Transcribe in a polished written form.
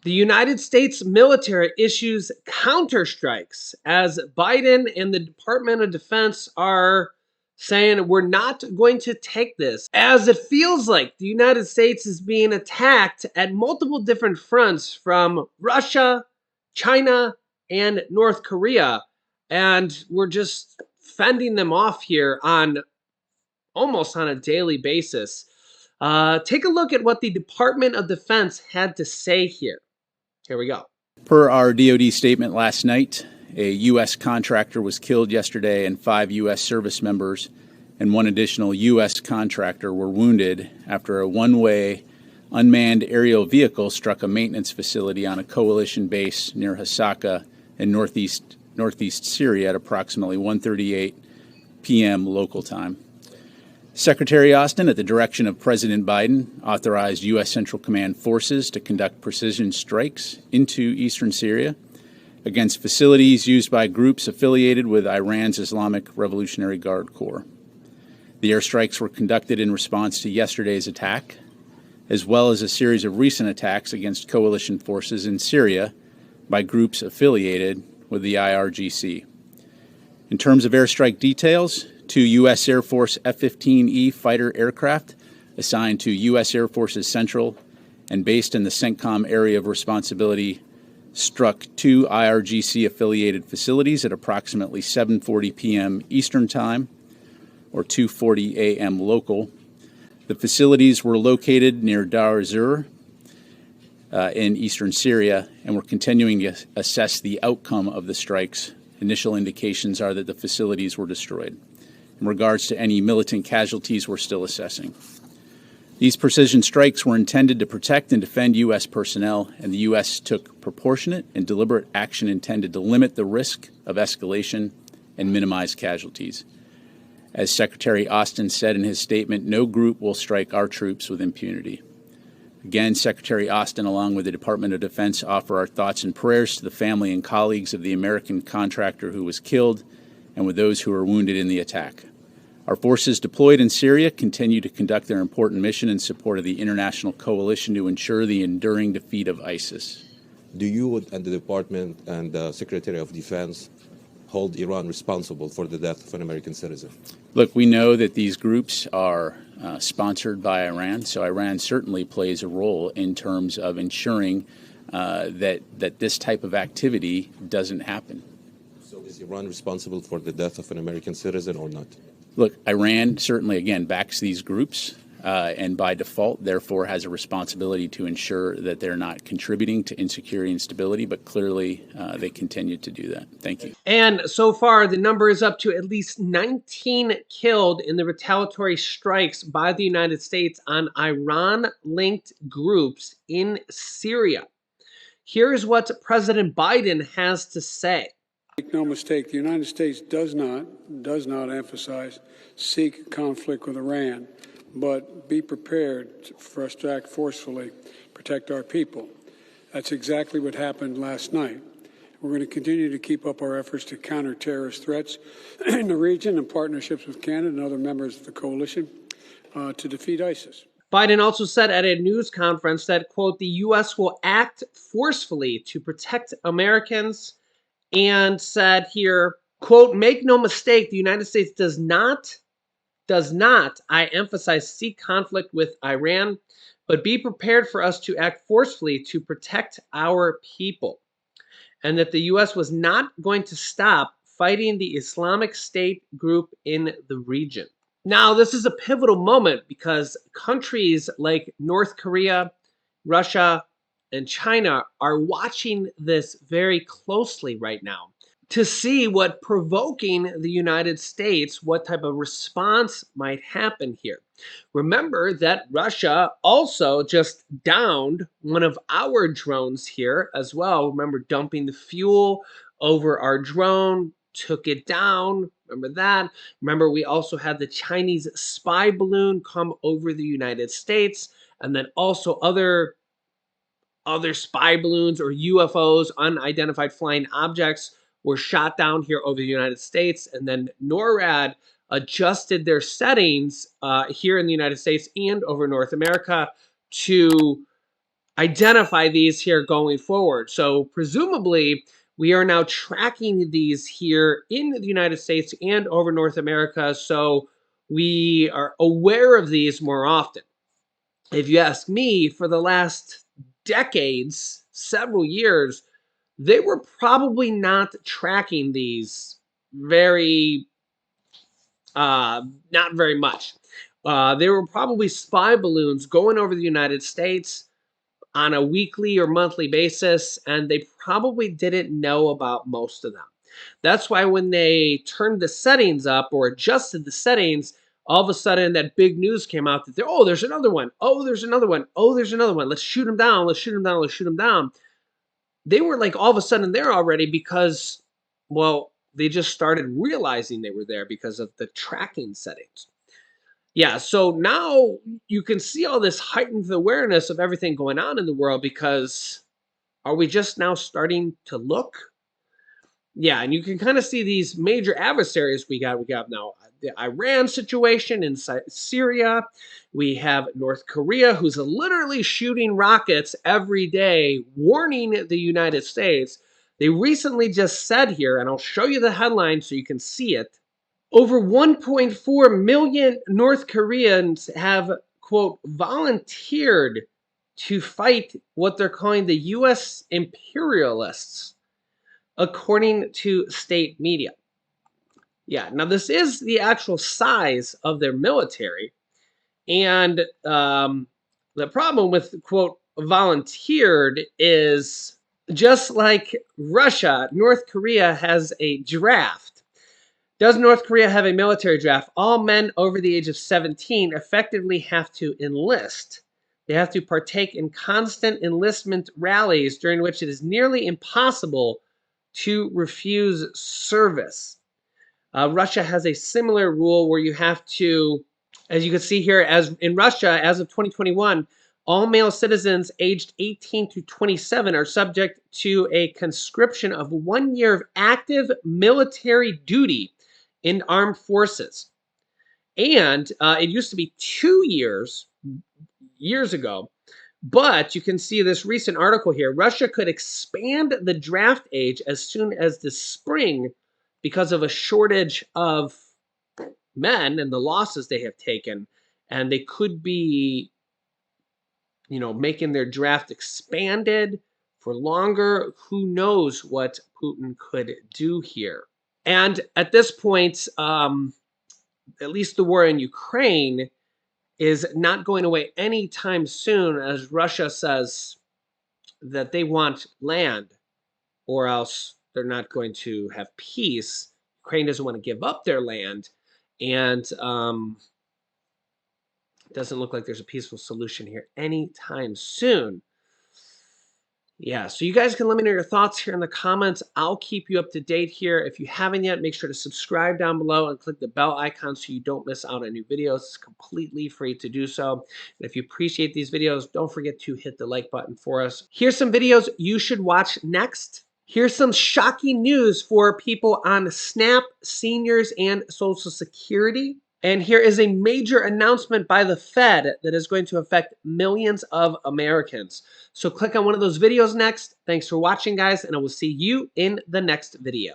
The United States military issues counterstrikes as Biden and the Department of Defense are saying we're not going to take this, as it feels like the United States is being attacked at multiple different fronts from Russia, China, and North Korea. And we're just fending them off here on almost on a daily basis. Take a look at what the Department of Defense had to say here. Here we go. Per our DoD statement last night, a U.S. contractor was killed yesterday and 5 U.S. service members and 1 additional U.S. contractor were wounded after a one-way unmanned aerial vehicle struck a maintenance facility on a coalition base near Hasaka in northeast Syria at approximately 1:38 p.m. local time. Secretary Austin, at the direction of President Biden, authorized U.S. Central Command forces to conduct precision strikes into eastern Syria against facilities used by groups affiliated with Iran's Islamic Revolutionary Guard Corps. The airstrikes were conducted in response to yesterday's attack, as well as a series of recent attacks against coalition forces in Syria by groups affiliated with the IRGC. In terms of airstrike details, 2 U.S. Air Force F-15E fighter aircraft assigned to U.S. Air Force's Central and based in the CENTCOM area of responsibility struck 2 IRGC-affiliated facilities at approximately 7:40 p.m. Eastern Time, or 2:40 a.m. local. The facilities were located near Dar ez-Zur in eastern Syria, and we're continuing to assess the outcome of the strikes. Initial indications are that the facilities were destroyed. In regards to any militant casualties, we're still assessing. These precision strikes were intended to protect and defend U.S. personnel, and the U.S. took proportionate and deliberate action intended to limit the risk of escalation and minimize casualties. As Secretary Austin said in his statement, no group will strike our troops with impunity. Again, Secretary Austin, along with the Department of Defense, offer our thoughts and prayers to the family and colleagues of the American contractor who was killed and with those who were wounded in the attack. Our forces deployed in Syria continue to conduct their important mission in support of the international coalition to ensure the enduring defeat of ISIS. Do you and the Department and the Secretary of Defense hold Iran responsible for the death of an American citizen? Look, we know that these groups are sponsored by Iran, so Iran certainly plays a role in terms of ensuring that this type of activity doesn't happen. So is Iran responsible for the death of an American citizen or not? Look, Iran certainly, again, backs these groups and by default, therefore, has a responsibility to ensure that they're not contributing to insecurity and stability, but clearly they continue to do that. Thank you. And so far, the number is up to at least 19 killed in the retaliatory strikes by the United States on Iran-linked groups in Syria. Here's what President Biden has to say. Make no mistake, the United States does not emphasize seek conflict with Iran, but be prepared for us to act forcefully, protect our people. That's exactly what happened last night. We're going to continue to keep up our efforts to counter terrorist threats in the region in partnerships with Canada and other members of the coalition to defeat ISIS. Biden also said at a news conference that, quote, the U.S. will act forcefully to protect Americans, and said here, quote, make no mistake, the United States does not, I emphasize, seek conflict with Iran, but be prepared for us to act forcefully to protect our people. And that the U.S. was not going to stop fighting the Islamic State group in the region. Now, this is a pivotal moment because countries like North Korea, Russia, and China are watching this very closely right now to see what provoking the United States, what type of response might happen here. Remember that Russia also just downed one of our drones here as well. Remember dumping the fuel over our drone, took it down. Remember that? Remember, we also had the Chinese spy balloon come over the United States, and then also other spy balloons or UFOs, unidentified flying objects, were shot down here over the United States. And then NORAD adjusted their settings here in the United States and over North America to identify these here going forward. So presumably we are now tracking these here in the United States and over North America, so we are aware of these more often. If you ask me, for the last decades, several years, they were probably not tracking these very, not very much. There were probably spy balloons going over the United States on a weekly or monthly basis, and they probably didn't know about most of them. That's why when they turned the settings up or adjusted the settings, all of a sudden that big news came out that oh, there's another one. Oh, there's another one. Oh, there's another one. Let's shoot them down. Let's shoot them down. Let's shoot them down. They were like all of a sudden there already because, well, they just started realizing they were there because of the tracking settings. Yeah, so now you can see all this heightened awareness of everything going on in the world because are we just now starting to look? Yeah, and you can kind of see these major adversaries we got. We got now the Iran situation in Syria. We have North Korea, who's literally shooting rockets every day, warning the United States. They recently just said here, and I'll show you the headline so you can see it. Over 1.4 million North Koreans have, quote, volunteered to fight what they're calling the U.S. imperialists, according to state media. Yeah, now this is the actual size of their military. And the problem with, quote, volunteered is just like Russia, North Korea has a draft. Does North Korea have a military draft? All men over the age of 17 effectively have to enlist. They have to partake in constant enlistment rallies during which it is nearly impossible to refuse service. Russia has a similar rule where you have to, as you can see here, as in Russia, as of 2021, all male citizens aged 18 to 27 are subject to a conscription of 1 year of active military duty in armed forces. And it used to be 2 years ago. But you can see this recent article here. Russia could expand the draft age as soon as this spring because of a shortage of men and the losses they have taken. And they could be, making their draft expanded for longer. Who knows what Putin could do here? And at this point, at least the war in Ukraine is not going away anytime soon, as Russia says that they want land or else they're not going to have peace. Ukraine doesn't want to give up their land, and it doesn't look like there's a peaceful solution here anytime soon. Yeah, so you guys can let me know your thoughts here in the comments. I'll keep you up to date here. If you haven't yet, make sure to subscribe down below and click the bell icon so you don't miss out on new videos. It's completely free to do so. And if you appreciate these videos, don't forget to hit the like button for us. Here's some videos you should watch next. Here's some shocking news for people on SNAP, seniors, and Social Security. And here is a major announcement by the Fed that is going to affect millions of Americans. So click on one of those videos next. Thanks for watching, guys, and I will see you in the next video.